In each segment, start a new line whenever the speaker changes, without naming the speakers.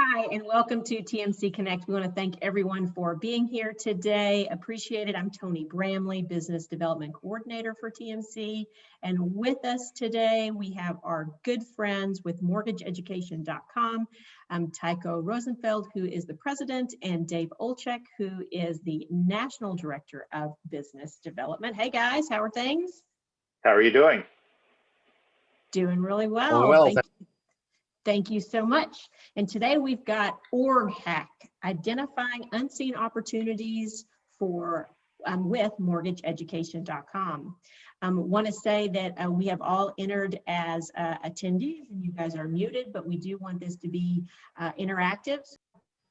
Hi, and welcome to TMC Connect. We want to thank everyone for being here today. Appreciate it. I'm Tony Bramley, Business Development Coordinator for TMC. And with us today, we have our good friends with MortgageEducation.com, Tycho Rosenfeld, who is the president, and Dave Olchek, who is the National Director of Business Development. Hey guys, how are things?
How are you doing?
Doing really well. Thank you so much. And today we've got Org.hack, identifying unseen opportunities for with MortgageEducation.com. Want to say that we have all entered as attendees, and you guys are muted, but we do want this to be interactive.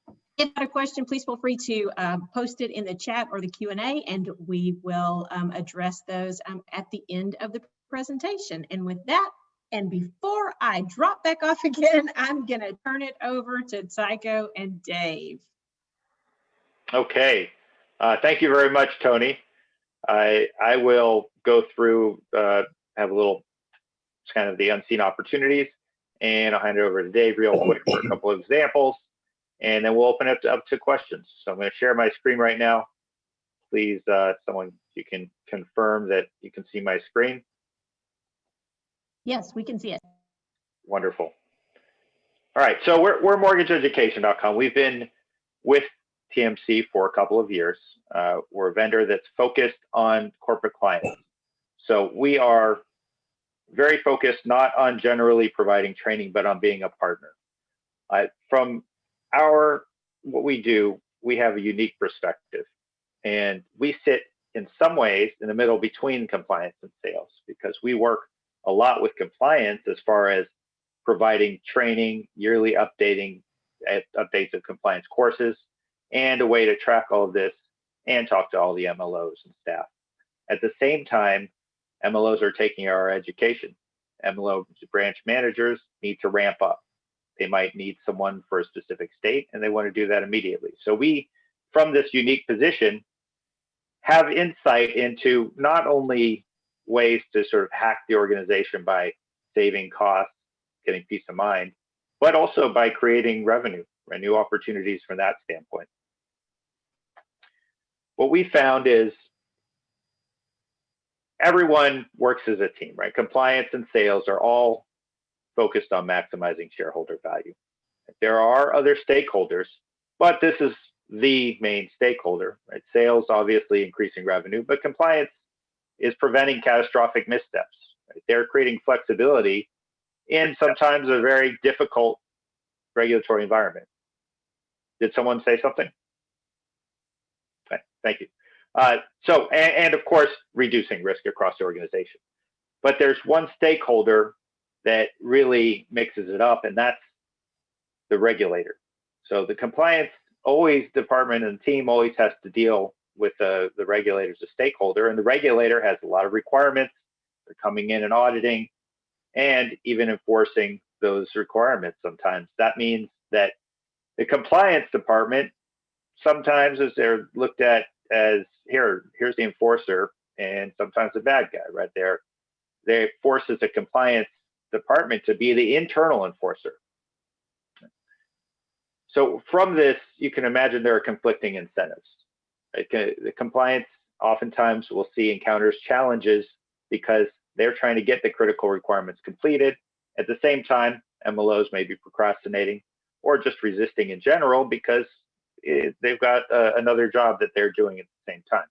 If you have a question, please feel free to post it in the chat or the Q&A, and we will address those at the end of the presentation. And with that, and before I drop back off again, I'm going to turn it over to Tycho and Dave.
Okay. Thank you very much, Tony. I will go through, have a little kind of the unseen opportunities, and I'll hand it over to Dave real quick for a couple of examples, and then we'll open it up to questions. So I'm going to share my screen right now. Please, someone, you can confirm that you can see my screen.
Yes, we can see it.
Wonderful. All right, so we're MortgageEducation.com. We've been with TMC for a couple of years. We're a vendor that's focused on corporate clients. So we are very focused not on generally providing training, but on being a partner. From what we do, we have a unique perspective. And we sit in some ways in the middle between compliance and sales, because we work a lot with compliance as far as providing training, yearly updates of compliance courses, and a way to track all of this and talk to all the MLOs and staff. At the same time, MLOs are taking our education. MLO branch managers need to ramp up. They might need someone for a specific state, and they want to do that immediately. So we, from this unique position, have insight into not only ways to sort of hack the organization by saving costs, getting peace of mind, but also by creating revenue and new opportunities from that standpoint. What we found is everyone works as a team, right? Compliance and sales are all focused on maximizing shareholder value. There are other stakeholders, but this is the main stakeholder, right? Sales obviously increasing revenue, but compliance is preventing catastrophic missteps. Right? They're creating flexibility in sometimes a very difficult regulatory environment. Did someone say something? Okay, thank you. And of course, reducing risk across the organization. But there's one stakeholder that really mixes it up, and that's the regulator. So the compliance department and team always has to deal with the regulator as a stakeholder, and the regulator has a lot of requirements. They're coming in and auditing and even enforcing those requirements sometimes. That means that the compliance department sometimes they're looked at as here's the enforcer, and sometimes the bad guy right there. They forces the compliance department to be the internal enforcer. So from this, you can imagine there are conflicting incentives. The compliance oftentimes we'll see encounters challenges because they're trying to get the critical requirements completed. At the same time, MLOs may be procrastinating or just resisting in general because they've got another job that they're doing at the same time.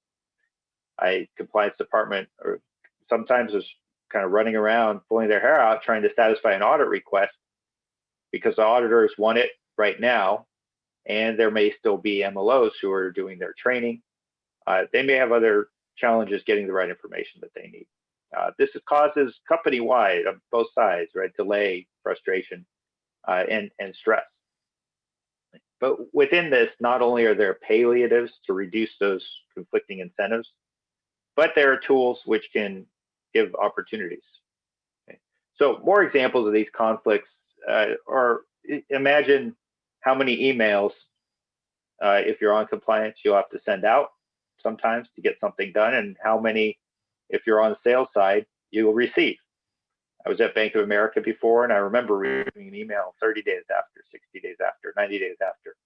Compliance department or sometimes is kind of running around pulling their hair out trying to satisfy an audit request because the auditors want it right now, and there may still be MLOs who are doing their training. They may have other challenges getting the right information that they need. This causes company-wide on both sides, right? Delay, frustration, and stress. But within this, not only are there palliatives to reduce those conflicting incentives, but there are tools which can give opportunities. Okay. So more examples of these conflicts are, imagine how many emails, if you're on compliance, you'll have to send out sometimes to get something done, and how many, if you're on the sales side, you will receive. I was at Bank of America before, and I remember receiving an email 30 days after, 60 days after, 90 days after.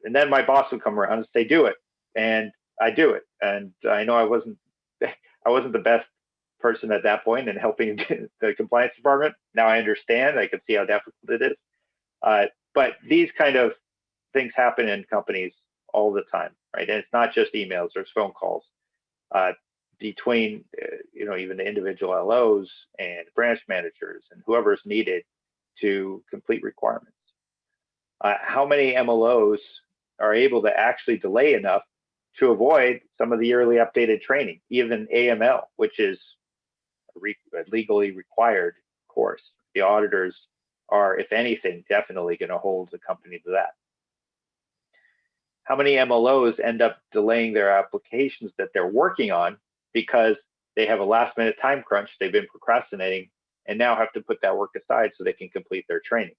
And then my boss would come around and say, do it. And I do it. And I know I wasn't the best person at that point in helping the compliance department. Now I understand, I can see how difficult it is. But these kind of things happen in companies all the time, right? And it's not just emails, there's phone calls between, even the individual LOs and branch managers and whoever's needed to complete requirements. How many MLOs are able to actually delay enough to avoid some of the yearly updated training, even AML, which is a legally required course? The auditors are, if anything, definitely going to hold the company to that. How many MLOs end up delaying their applications that they're working on because they have a last minute time crunch, they've been procrastinating, and now have to put that work aside so they can complete their training?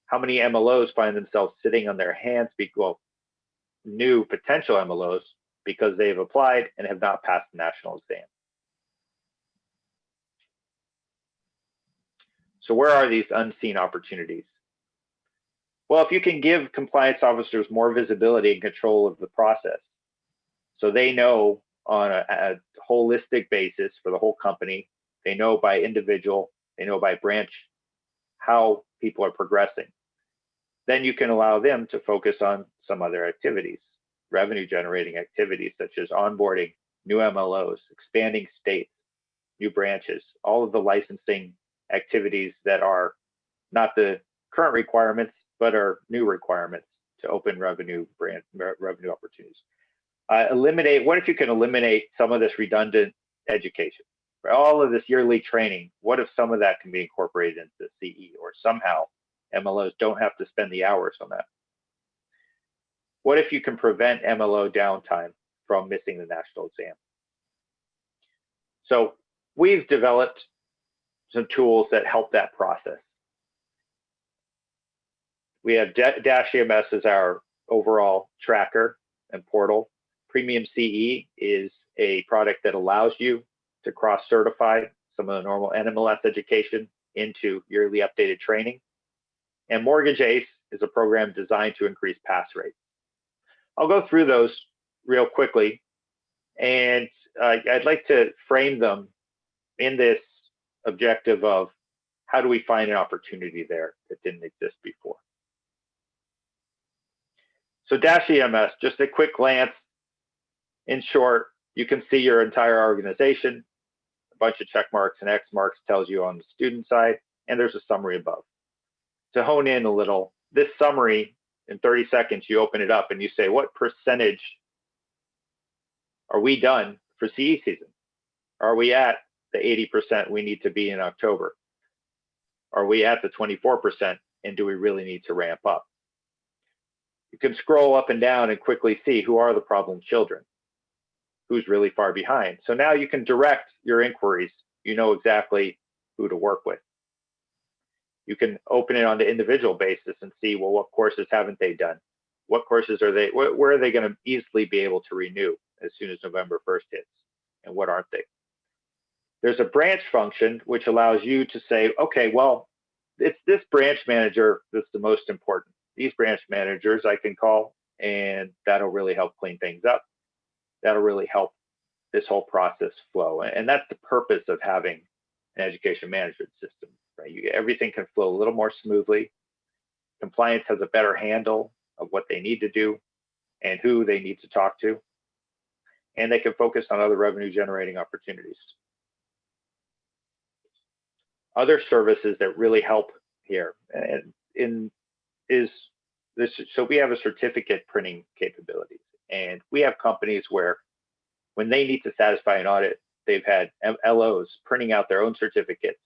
How many MLOs find themselves sitting on their hands, new potential MLOs, because they've applied and have not passed the national exam? So where are these unseen opportunities? Well, if you can give compliance officers more visibility and control of the process, so they know on a holistic basis for the whole company, they know by individual, they know by branch how people are progressing, then you can allow them to focus on some other activities, revenue generating activities such as onboarding new MLOs, expanding states, new branches, all of the licensing activities that are not the current requirements, but are new requirements to open revenue opportunities. What if you can eliminate some of this redundant education? For all of this yearly training, what if some of that can be incorporated into CE, or somehow MLOs don't have to spend the hours on that? What if you can prevent MLO downtime from missing the national exam? So we've developed some tools that help that process. We have Dash EMS as our overall tracker and portal. Premium CE is a product that allows you to cross-certify some of the normal NMLS education into yearly updated training. And Mortgage Ace is a program designed to increase pass rates. I'll go through those real quickly, and I'd like to frame them in this objective of how do we find an opportunity there that didn't exist before. So Dash EMS, just a quick glance. In short, you can see your entire organization. A bunch of check marks and X marks tells you on the student side, and there's a summary above. To hone in a little, this summary, in 30 seconds, you open it up and you say, what percentage are we done for CE season? Are we at the 80% we need to be in October? Are we at the 24%, and do we really need to ramp up? You can scroll up and down and quickly see who are the problem children, who's really far behind. So now you can direct your inquiries. You know exactly who to work with. You can open it on the individual basis and see, well, what courses haven't they done? What courses are they, where are they going to easily be able to renew as soon as November 1st hits, and what aren't they? There's a branch function which allows you to say, okay, well, it's this branch manager that's the most important. These branch managers I can call, and that'll really help clean things up. That'll really help this whole process flow. And that's the purpose of having an education management system, right? Everything can flow a little more smoothly. Compliance has a better handle of what they need to do and who they need to talk to. And they can focus on other revenue generating opportunities. Other services that really help here so we have a certificate printing capabilities, and we have companies where when they need to satisfy an audit, they've had LOs printing out their own certificates,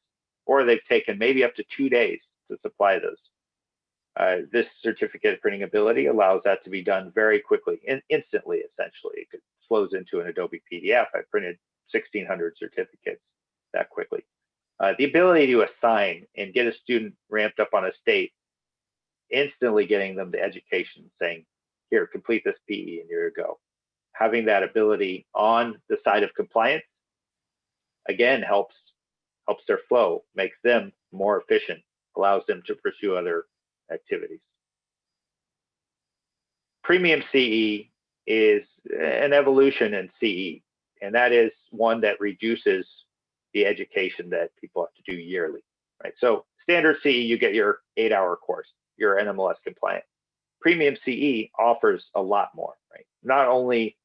or they've taken maybe up to 2 days to supply those. This certificate printing ability allows that to be done very quickly, instantly, essentially. It flows into an Adobe PDF. I printed 1,600 certificates that quickly. The ability to assign and get a student ramped up on a state, instantly getting them the education, saying, here, complete this PE and here you go. Having that ability on the side of compliance, again, helps their flow, makes them more efficient, allows them to pursue other activities. Premium CE is an evolution in CE, and that is one that reduces the education that people have to do yearly, right? So standard CE, you get your 8-hour course, you're NMLS compliant. Premium CE offers a lot more, right? Not only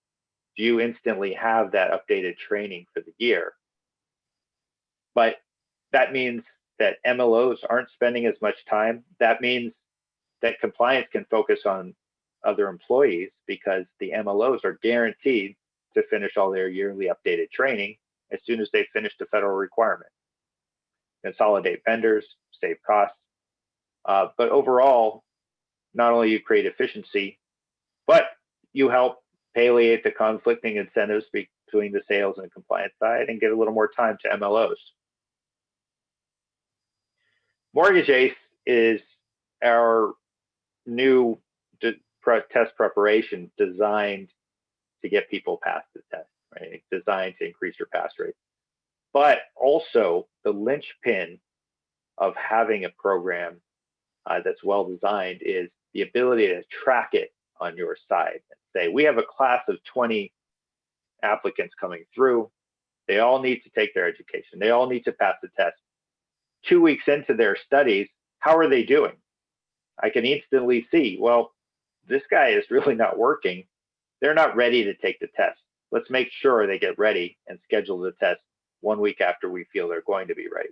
do you instantly have that updated training for the year, but that means that MLOs aren't spending as much time. That means that compliance can focus on other employees because the MLOs are guaranteed to finish all their yearly updated training as soon as they finish the federal requirement. Consolidate vendors, save costs, but overall, not only you create efficiency, but you help palliate the conflicting incentives between the sales and compliance side and get a little more time to MLOs. Mortgage ACE is our new test preparation designed to get people past the test, right? Designed to increase your pass rate. But also the linchpin of having a program that's well designed is the ability to track it on your side and say, we have a class of 20 applicants coming through. They all need to take their education. They all need to pass the test. 2 weeks into their studies, how are they doing? I can instantly see, well, this guy is really not working. They're not ready to take the test. Let's make sure they get ready and schedule the test 1 week after we feel they're going to be ready.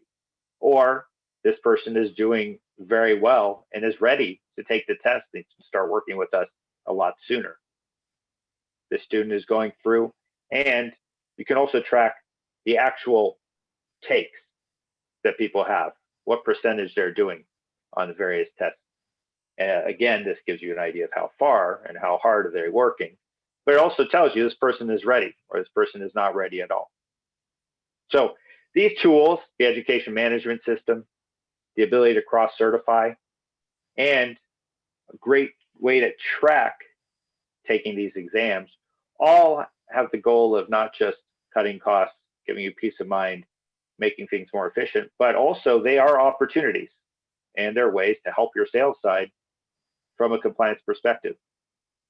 Or this person is doing very well and is ready to take the test and start working with us a lot sooner. The student is going through, and you can also track the actual takes that people have, what percentage they're doing on the various tests. Again, this gives you an idea of how far and how hard are they working, but it also tells you this person is ready or this person is not ready at all. So these tools, the education management system, the ability to cross-certify, and a great way to track taking these exams, all have the goal of not just cutting costs, giving you peace of mind, making things more efficient, but also they are opportunities and they're ways to help your sales side from a compliance perspective.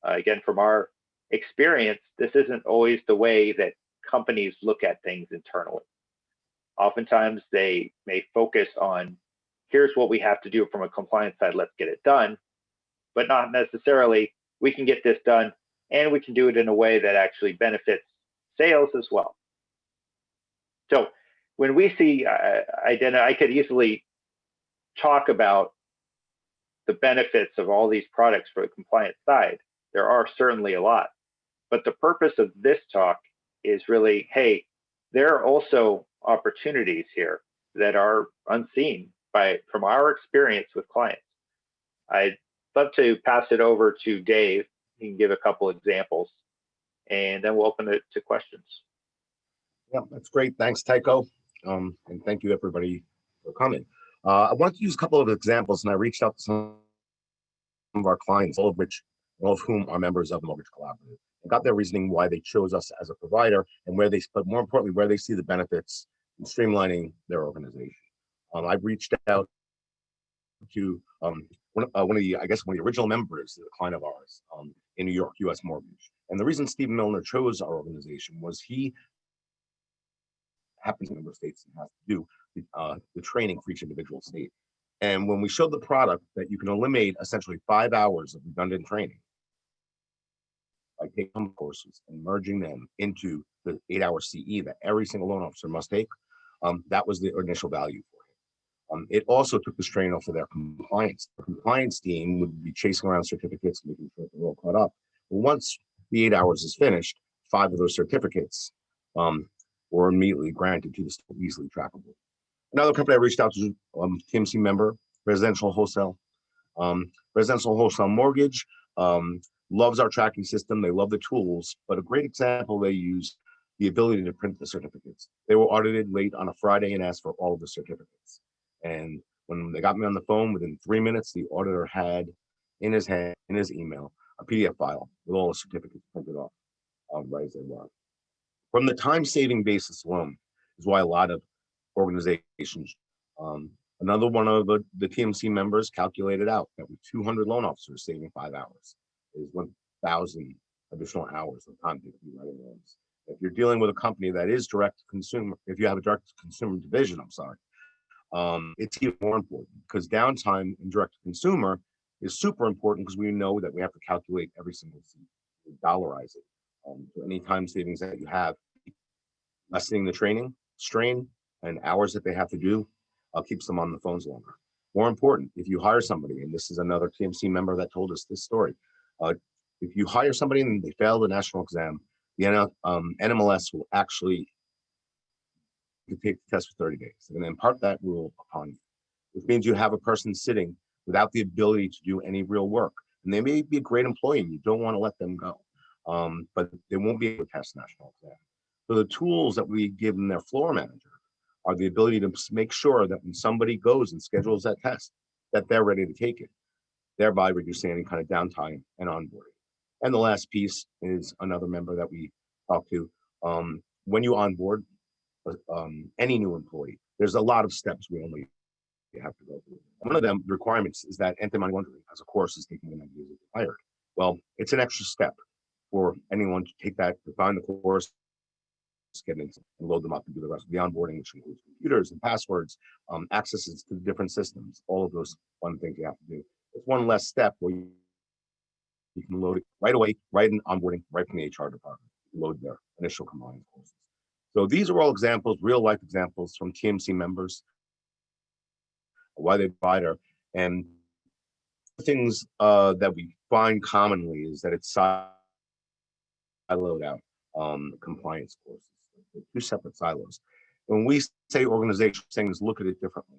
Again, from our experience, this isn't always the way that companies look at things internally. Oftentimes they may focus on, here's what we have to do from a compliance side, let's get it done, but not necessarily, we can get this done and we can do it in a way that actually benefits sales as well. So when we see I could easily talk about the benefits of all these products for the compliance side. There are certainly a lot, but the purpose of this talk is really, hey, there are also opportunities here that are unseen from our experience with clients. I'd love to pass it over to Dave. He can give a couple examples, and then we'll open it to questions.
Yeah, that's great. Thanks, Tycho. And thank you, everybody, for coming. I want to use a couple of examples, and I reached out to some of our clients, all of whom are members of the Mortgage Collaborative, and got their reasoning why they chose us as a provider, and but more importantly, where they see the benefits in streamlining their organization. I've reached out to one of the original members, a client of ours in New York, U.S. Mortgage. And the reason Steve Milner chose our organization was he happens in a number of states and has to do the training for each individual state. And when we showed the product that you can eliminate essentially 5 hours of redundant training by taking some courses and merging them into the 8-hour CE that every single loan officer must take, that was the initial value for him. It also took the strain off of their compliance. The compliance team would be chasing around certificates, making sure they're all caught up. But once the 8 hours is finished, 5 of those certificates were immediately granted to the state, easily trackable. Another company I reached out to, TMC member, Residential Wholesale. Residential Wholesale Mortgage loves our tracking system. They love the tools, but a great example, they use the ability to print the certificates. They were audited late on a Friday and asked for all of the certificates. And when they got me on the phone, within 3 minutes, the auditor had in his hand, in his email, a PDF file with all the certificates printed off, right as they were. From the time-saving basis alone is why a lot of organizations Another one of the TMC members calculated out that with 200 loan officers saving 5 hours is 1,000 additional hours of time to be writing loans. If you're dealing with a company that is direct to consumer, if you have a direct to consumer division, I'm sorry, it's even more important because downtime in direct to consumer is super important because we know that we have to calculate every single seat, dollarize it. So any time savings that you have, lessening the training strain and hours that they have to do, keeps them on the phones longer. More important, if you hire somebody, and this is another TMC member that told us this story, if you hire somebody and they fail the national exam, the NMLS will actually take the test for 30 days and impart that rule upon you, which means you have a person sitting without the ability to do any real work. And they may be a great employee and you don't want to let them go, but they won't be able to pass the national exam. So the tools that we give them their floor manager are the ability to make sure that when somebody goes and schedules that test, that they're ready to take it, thereby reducing any kind of downtime and onboarding. And the last piece is another member that we talk to. When you onboard any new employee, there's a lot of steps we only have to go through. One of them, the requirements, is that anti-money laundering as a course is taken when you're hired. Well, it's an extra step for anyone to take that, to find the course, get in and load them up and do the rest of the onboarding, which includes computers and passwords, accesses to the different systems, all of those fun things you have to do. It's one less step where you can load it right away, right in onboarding, right from the HR department, load their initial compliance courses. So these are all examples, real life examples from TMC members, why they provider. And things that we find commonly is that it's siloed out compliance courses. They're two separate silos. When we say organizational things, look at it differently.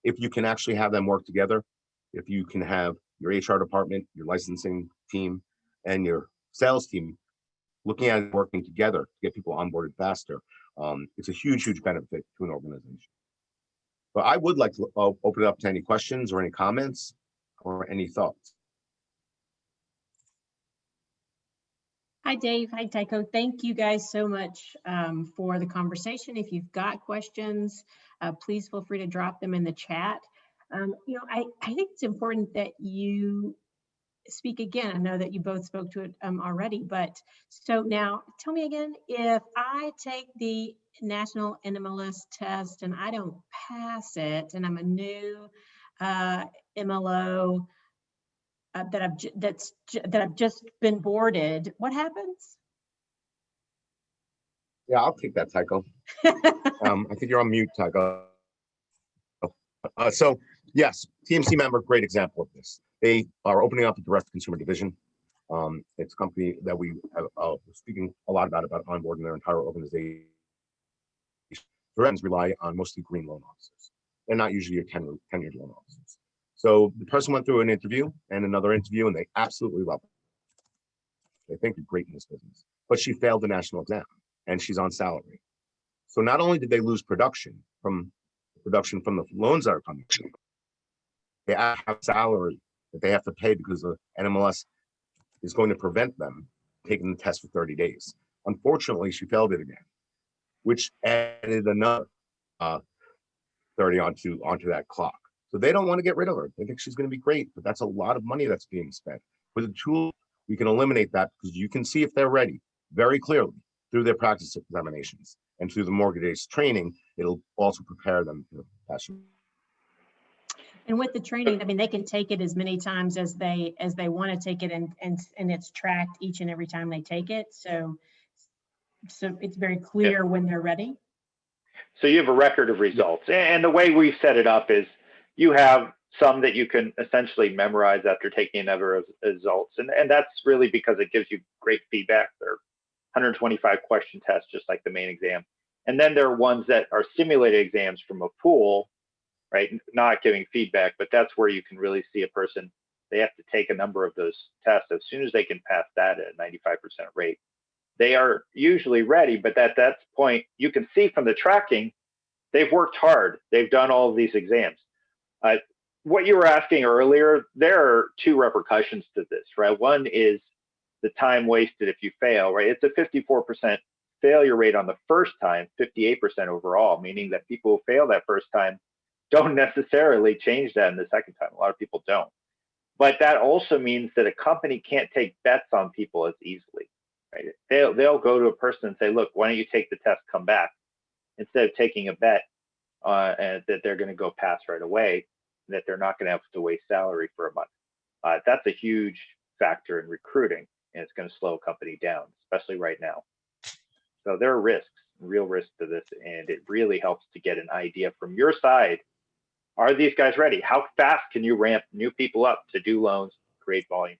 If you can actually have them work together, if you can have your HR department, your licensing team, and your sales team looking at it working together to get people onboarded faster, it's a huge, huge benefit to an organization. But I would like to open it up to any questions or any comments or any thoughts.
Hi, Dave. Hi, Tycho. Thank you guys so much for the conversation. If you've got questions, please feel free to drop them in the chat. I think it's important that you speak again. I know that you both spoke to it already, but so now tell me again, if I take the national NMLS test and I don't pass it and I'm a new MLO, that I've just been boarded, what happens?
Yeah, I'll take that, Tycho. I think you're on mute, Tycho. So yes, TMC member, great example of this. They are opening up a direct consumer division. It's a company that we have speaking a lot about onboarding their entire organization. Friends rely on mostly green loan officers. They're not usually your tenured loan officers. So the person went through an interview and another interview, and they absolutely love it. They think they're great in this business, but she failed the national exam and she's on salary. So not only did they lose production from the loans that are coming, they have salary that they have to pay because the NMLS is going to prevent them taking the test for 30 days. Unfortunately, she failed it again, which added another 30 onto that clock. So they don't want to get rid of her. They think she's going to be great, but that's a lot of money that's being spent. With the tool, we can eliminate that because you can see if they're ready very clearly through their practice examinations and through the mortgage training. It'll also prepare them to pass.
And with the training, I mean, they can take it as many times as they want to take it, and it's tracked each and every time they take it. So it's very clear when they're ready.
So you have a record of results. And the way we've set it up is you have some that you can essentially memorize after taking a number of results. And that's really because it gives you great feedback. They're 125 question tests, just like the main exam. And then there are ones that are simulated exams from a pool, right? Not giving feedback, but that's where you can really see a person. They have to take a number of those tests. As soon as they can pass that at a 95% rate, they are usually ready. But at that point, you can see from the tracking, they've worked hard. They've done all of these exams. What you were asking earlier, there are two repercussions to this, right? One is the time wasted if you fail, right? It's a 54% failure rate on the first time, 58% overall, meaning that people who fail that first time don't necessarily change that in the second time. A lot of people don't. But that also means that a company can't take bets on people as easily, right? They'll go to a person and say, look, why don't you take the test, come back, instead of taking a bet and that they're going to go pass right away, that they're not going to have to waste salary for a month. That's a huge factor in recruiting, and it's going to slow a company down, especially right now. So there are risks, real risks to this, and it really helps to get an idea from your side. Are these guys ready? How fast can you ramp new people up to do loans, create volume?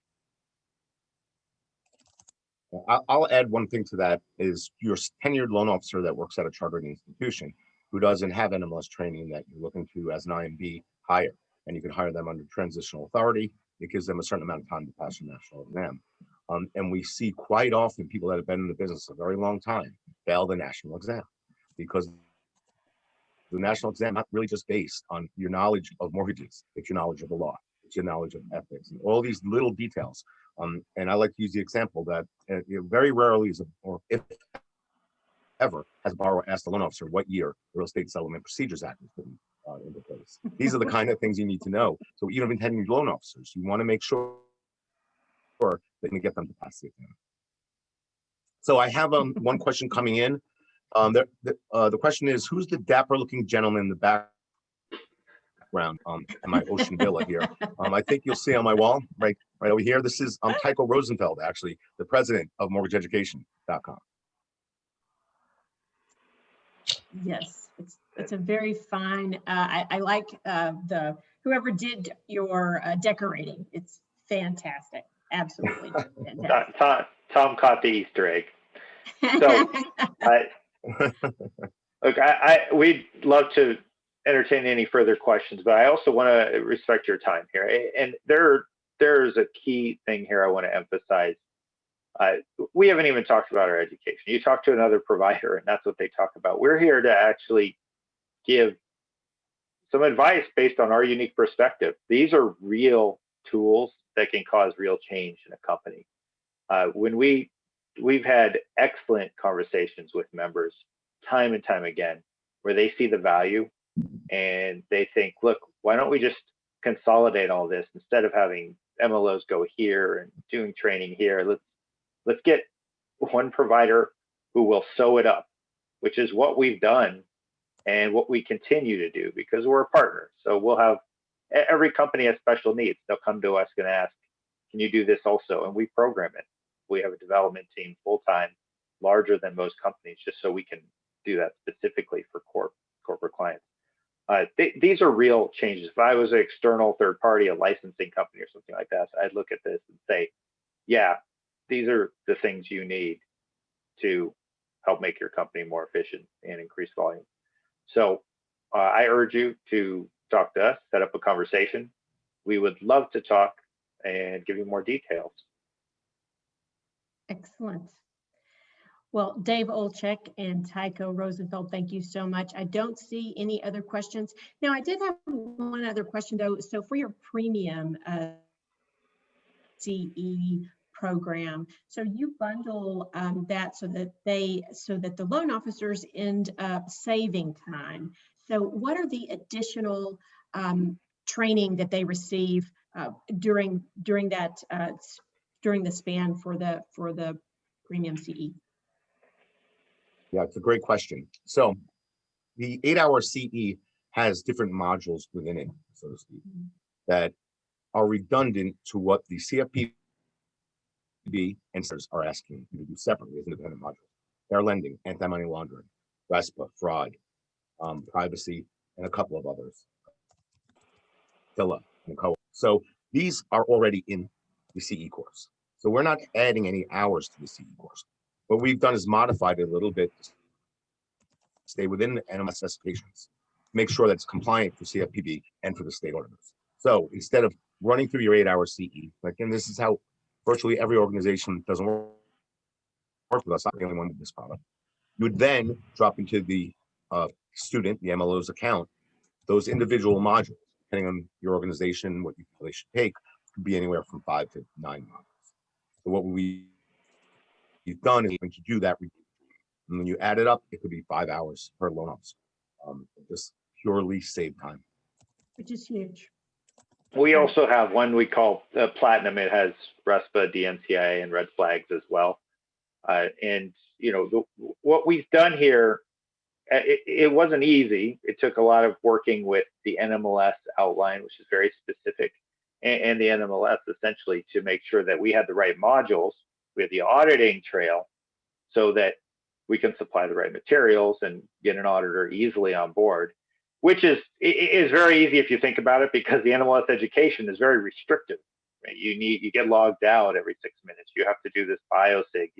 I'll add one thing to that is your tenured loan officer that works at a chartered institution who doesn't have NMLS training that you're looking to as an IMB hire, and you can hire them under transitional authority. It gives them a certain amount of time to pass the national exam. And we see quite often people that have been in the business a very long time fail the national exam because the national exam not really just based on your knowledge of mortgages, it's your knowledge of the law, it's your knowledge of ethics, and all these little details. And I like to use the example that very rarely is, or if ever, has a borrower asked the loan officer what year the Real Estate Settlement Procedures Act was put into place. These are the kind of things you need to know. So even intending loan officers, you want to make sure that you can get them to pass the exam. So I have one question coming in. The question is, who's the dapper-looking gentleman in the background in my ocean villa here? I think you'll see on my wall, right over here. This is Tycho Rosenfeld, actually, the president of MortgageEducation.com.
Yes, it's a very fine. I like the whoever did your decorating. It's fantastic, absolutely fantastic.
Tom caught the Easter egg. So, look, we'd love to entertain any further questions, but I also want to respect your time here. And there's a key thing here I want to emphasize. We haven't even talked about our education. You talk to another provider, and that's what they talk about. We're here to actually give some advice based on our unique perspective. These are real tools that can cause real change in a company. When we've had excellent conversations with members time and time again, where they see the value and they think, look, why don't we just consolidate all this instead of having MLOs go here and doing training here? Let's get one provider who will sew it up, which is what we've done and what we continue to do because we're a partner. So we'll have, every company has special needs. They'll come to us and ask, can you do this also? And we program it. We have a development team full-time, larger than most companies, just so we can do that specifically for corporate clients. These are real changes. If I was an external third party, a licensing company or something like that, I'd look at this and say, yeah, these are the things you need to help make your company more efficient and increase volume. So I urge you to talk to us, set up a conversation. We would love to talk and give you more details.
Excellent. Well, Dave Olczyk and Tycho Rosenfeld, thank you so much. I don't see any other questions. Now, I did have one other question though. So for your premium CE program, so you bundle that so that the loan officers end up saving time. So what are the additional training that they receive during the span for the premium CE?
Yeah, it's a great question. So the 8-hour CE has different modules within it, so to speak, that are redundant to what the CFPB and CERS are asking you to do separately as independent modules. Fair lending, anti-money laundering, RESPA, fraud, privacy, and a couple of others. FILA and COA. So these are already in the CE course. So we're not adding any hours to the CE course. What we've done is modified it a little bit to stay within the NMLS specifications, make sure that's compliant for CFPB and for the state auditors. So instead of running through your 8-hour CE, and this is how virtually every organization doesn't work with us, I'm the only one with this product, you would then drop into the student, the MLO's account, those individual modules, depending on your organization, what you feel they should take, could be anywhere from 5 to 9 modules. So what we've done is when you do that, and when you add it up, it could be 5 hours per loan officer. Just purely save time.
which is huge.
We also have one we call Platinum. It has RESPA, DMCA, and red flags as well. And you know, what we've done here, it wasn't easy. It took a lot of working with the NMLS outline, which is very specific, and the NMLS essentially to make sure that we had the right modules, we had the auditing trail, so that we can supply the right materials and get an auditor easily on board, which is very easy if you think about it, because the NMLS education is very restrictive. Right? You get logged out every 6 minutes. You have to do this biosig.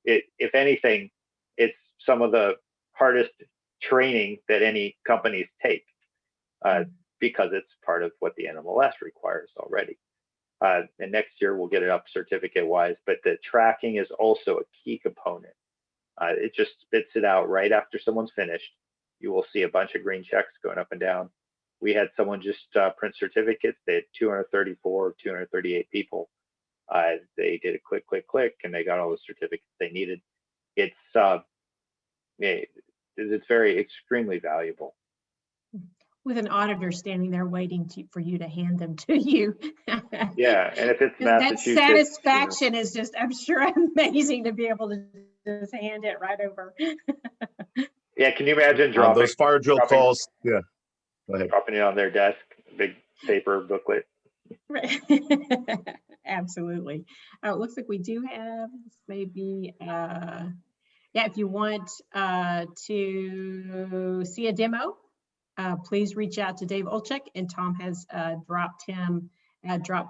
If anything, it's some of the hardest training that any companies take, because it's part of what the NMLS requires already. And next year we'll get it up certificate-wise, but the tracking is also a key component. It just spits it out right after someone's finished. You will see a bunch of green checks going up and down. We had someone just print certificates. They had 234 or 238 people. They did a click, and they got all the certificates they needed. It's very extremely valuable.
With an auditor standing there waiting for you to hand them to you.
Yeah, and if it's Massachusetts,
that satisfaction is just, I'm sure, amazing to be able to just hand it right over.
Yeah, can you imagine dropping
those fire drill calls? Yeah, go ahead.
Dropping it on their desk, big paper booklet.
Right. Absolutely. It looks like we do have maybe, yeah, if you want to see a demo, please reach out to Dave Olczyk, and Tom has dropped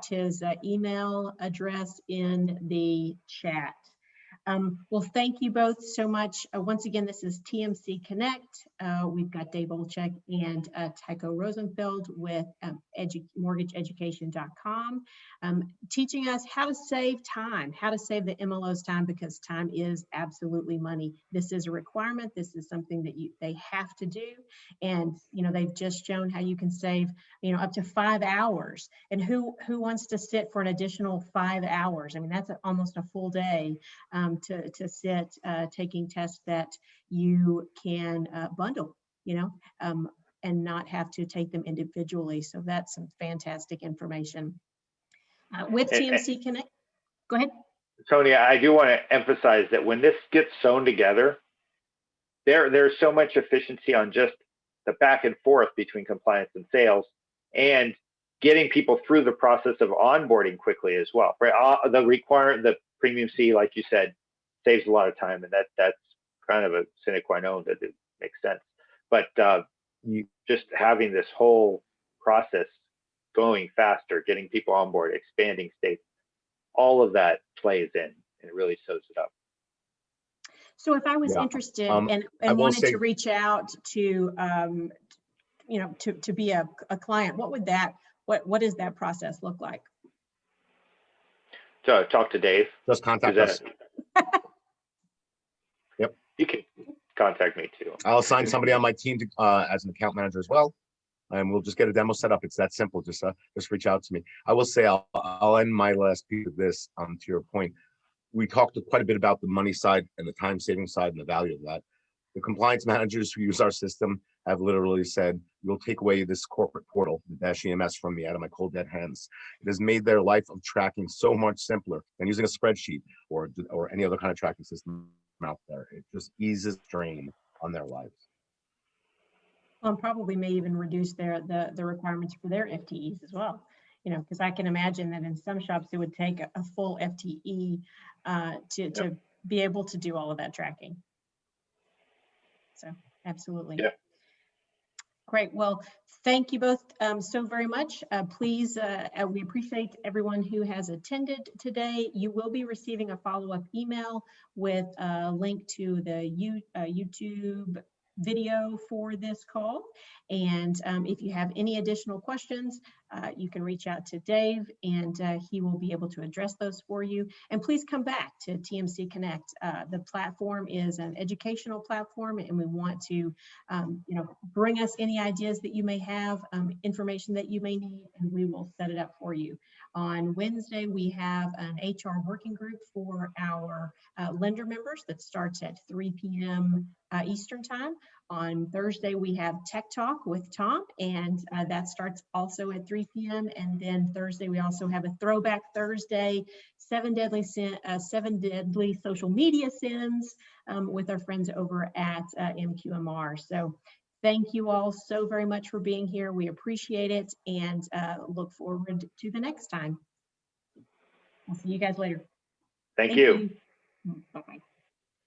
his email address in the chat. Well, thank you both so much. Once again, this is TMC Connect. We've got Dave Olczyk and Tycho Rosenfeld with mortgageeducation.com, teaching us how to save time, how to save the MLO's time, because time is absolutely money. This is a requirement. This is something that they have to do. And, you know, they've just shown how you can save, you know, up to 5 hours. And who wants to sit for an additional 5 hours? I mean, that's almost a full day. To sit taking tests that you can bundle, you know, and not have to take them individually. So that's some fantastic information. With TMC Connect, go ahead.
Tony, I do want to emphasize that when this gets sewn together, there's so much efficiency on just the back and forth between compliance and sales, and getting people through the process of onboarding quickly as well. Right? The premium C, like you said, saves a lot of time, and that's kind of a sine qua non that it makes sense. But just having this whole process going faster, getting people on board, expanding states, all of that plays in, and it really sews it up.
So if I was interested and wanted to reach out to, you know, to be a client, what does that process look like?
So talk to Dave.
Just contact us. Yep.
You can contact me too.
I'll assign somebody on my team to, as an account manager as well, and we'll just get a demo set up. It's that simple. Just reach out to me. I will say I'll end my last piece of this to your point. We talked quite a bit about the money side and the time saving side and the value of that. The compliance managers who use our system have literally said, "You'll take away this corporate portal, the Dash EMS, from me out of my cold dead hands." It has made their life of tracking so much simpler than using a spreadsheet or any other kind of tracking system out there. It just eases strain on their lives.
Well, and probably may even reduce the requirements for their FTEs as well. You know, because I can imagine that in some shops it would take a full FTE to be able to do all of that tracking. So absolutely.
Yeah.
Great. Well, thank you both so very much. Please, we appreciate everyone who has attended today. You will be receiving a follow-up email with a link to the YouTube video for this call. And if you have any additional questions, you can reach out to Dave, and he will be able to address those for you. And please come back to TMC Connect. The platform is an educational platform, and we want to, you know, bring us any ideas that you may have, information that you may need, and we will set it up for you. On Wednesday, we have an HR working group for our lender members that starts at 3 p.m. Eastern time. On Thursday, we have Tech Talk with Tom, and that starts also at 3 p.m. And then Thursday, we also have a Throwback Thursday, 7 deadly social media sins with our friends over at MQMR. So thank you all so very much for being here. We appreciate it, and look forward to the next time. I'll see you guys later.
Thank you.
Bye-bye.